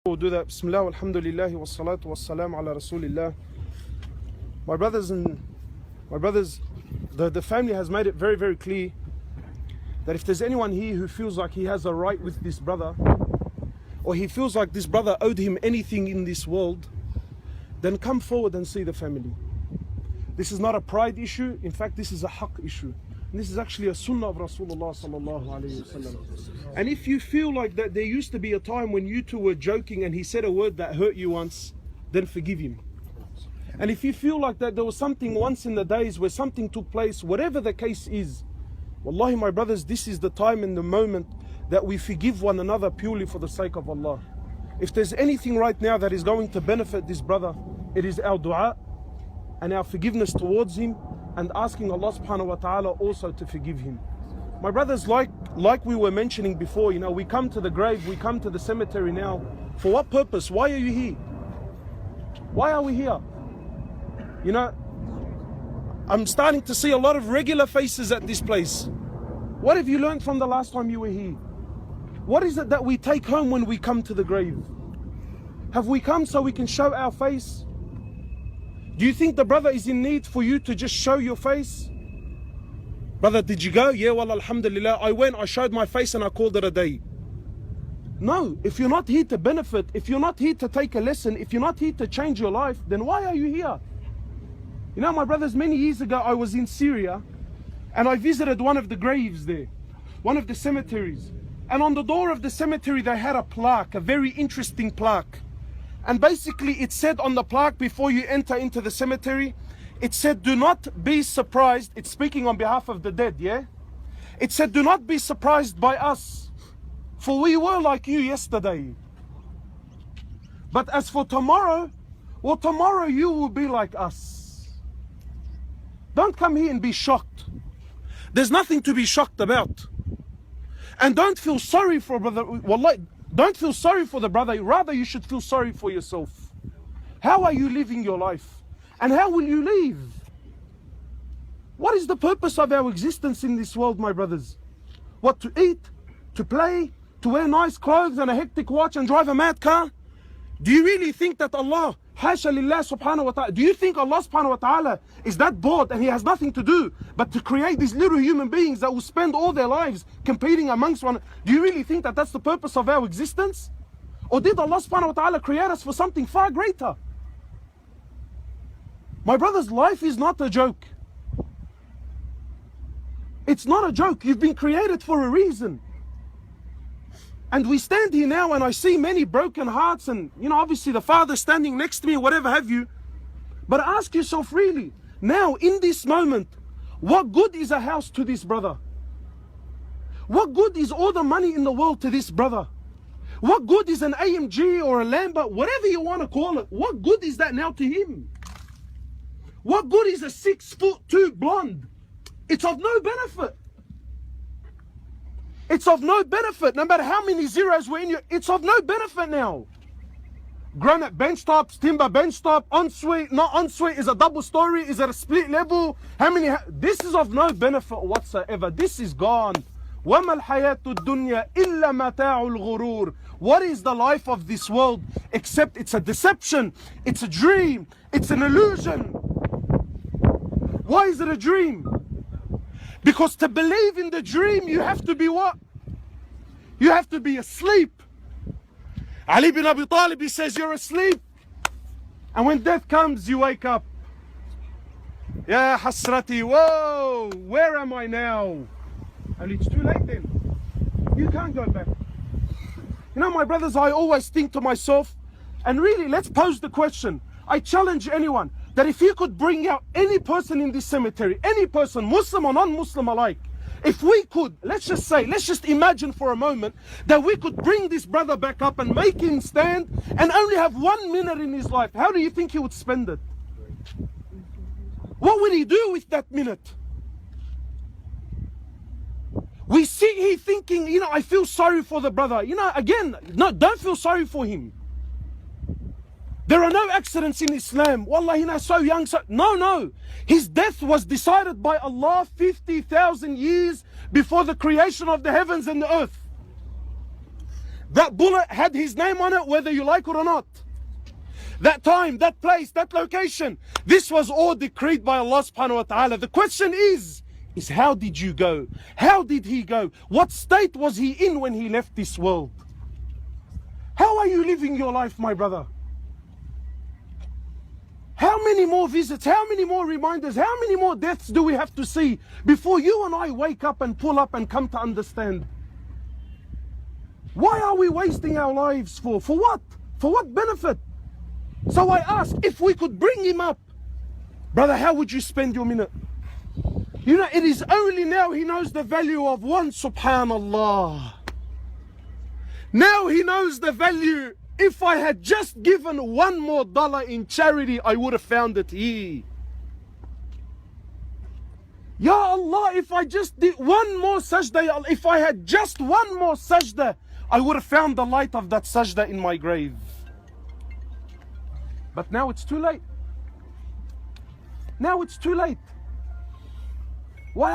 We'll do that. Bismillah, alhamdulillah, wa salatu wa salam ala rasulillah. My brothers, the family has made it very, very clear that if there's anyone here who feels like he has a right with this brother, or he feels like this brother owed him anything in this world, then come forward and see the family. This is not a pride issue. In fact, this is a haqq issue. And this is actually a sunnah of Rasulullah sallallahu alayhi wasallam. And if you feel like that there used to be a time when you two were joking and he said a word that hurt you once, then forgive him. And if you feel like that there was something once in the days where something took place, whatever the case is, wallahi my brothers, this is the time and the moment that we forgive one another purely for the sake of Allah. If there's anything right now that is going to benefit this brother, it is our dua and our forgiveness towards him, and asking Allah subhanahu wa ta'ala also to forgive him. My brothers, like we were mentioning before, you know, we come to the grave, we come to the cemetery now. For what purpose? Why are you here? Why are we here? You know, I'm starting to see a lot of regular faces at this place. What have you learned from the last time you were here? What is it that we take home when we come to the grave? Have we come so we can show our face? Do you think the brother is in need for you to just show your face? Brother, did you go? Yeah, well, alhamdulillah, I went, I showed my face and I called it a day. No, if you're not here to benefit, if you're not here to take a lesson, if you're not here to change your life, then why are you here? You know, my brothers, many years ago, I was in Syria and I visited one of the graves there, one of the cemeteries. And on the door of the cemetery, they had a plaque, a very interesting plaque. And basically it said on the plaque before you enter into the cemetery, it said, do not be surprised. It's speaking on behalf of the dead, yeah? It said, do not be surprised by us, for we were like you yesterday. But as for tomorrow, well, tomorrow you will be like us. Don't come here and be shocked. There's nothing to be shocked about. And don't feel sorry for brother. Wallahi, don't feel sorry for the brother. Rather, you should feel sorry for yourself. How are you living your life? And how will you leave? What is the purpose of our existence in this world, my brothers? What, to eat, to play, to wear nice clothes and a hectic watch and drive a mad car? Do you really think that Allah, hasha lillah subhanahu wa ta'ala, do you think Allah subhanahu wa ta'ala is that bored and he has nothing to do but to create these little human beings that will spend all their lives competing amongst one? Do you really think that that's the purpose of our existence? Or did Allah subhanahu wa ta'ala create us for something far greater? My brothers, life is not a joke. It's not a joke. You've been created for a reason. And we stand here now and I see many broken hearts and, you know, obviously the father standing next to me, whatever have you. But ask yourself really, now in this moment, what good is a house to this brother? What good is all the money in the world to this brother? What good is an AMG or a Lambo, whatever you want to call it? What good is that now to him? What good is a 6'2" blonde? It's of no benefit. It's of no benefit. No matter how many zeros were in you, it's of no benefit now. Granite bench tops, timber bench top, ensuite, not ensuite, is a double story, is it a split level? How many? This is of no benefit whatsoever. This is gone. وَمَا الْحَيَاةُ الدُّنْيَا إِلَّا مَتَاعُ الْغُرُورِ. What is the life of this world except it's a deception, it's a dream, it's an illusion. Why is it a dream? Because to believe in the dream, you have to be what? You have to be asleep. Ali bin Abi Talib, he says, you're asleep. And when death comes, you wake up. Ya hasrati, whoa, where am I now? And it's too late then. You can't go back. You know, my brothers, I always think to myself, and really, let's pose the question. I challenge anyone that if you could bring out any person in this cemetery, any person, Muslim or non-Muslim alike, if we could, let's just imagine for a moment that we could bring this brother back up and make him stand and only have 1 minute in his life, how do you think he would spend it? What would he do with that minute? We sit here thinking, you know, I feel sorry for the brother. You know, again, no, don't feel sorry for him. There are no accidents in Islam. Wallah, you know, so young, so... No. His death was decided by Allah 50,000 years before the creation of the heavens and the earth. That bullet had his name on it, whether you like it or not. That time, that place, that location, this was all decreed by Allah subhanahu wa ta'ala. The question is how did you go? How did he go? What state was he in when he left this world? How are you living your life, my brother? How many more visits, how many more reminders, how many more deaths do we have to see before you and I wake up and pull up and come to understand? Why are we wasting our lives for? For what? For what benefit? So I ask, if we could bring him up, brother, how would you spend your minute? You know, it is only now he knows the value of one, subhanallah. Now he knows the value. If I had just given $1 more in charity, I would have found it here. Ya Allah, if I just did one more sajda, if I had just one more sajda, I would have found the light of that sajda in my grave. But now it's too late. Now it's too late.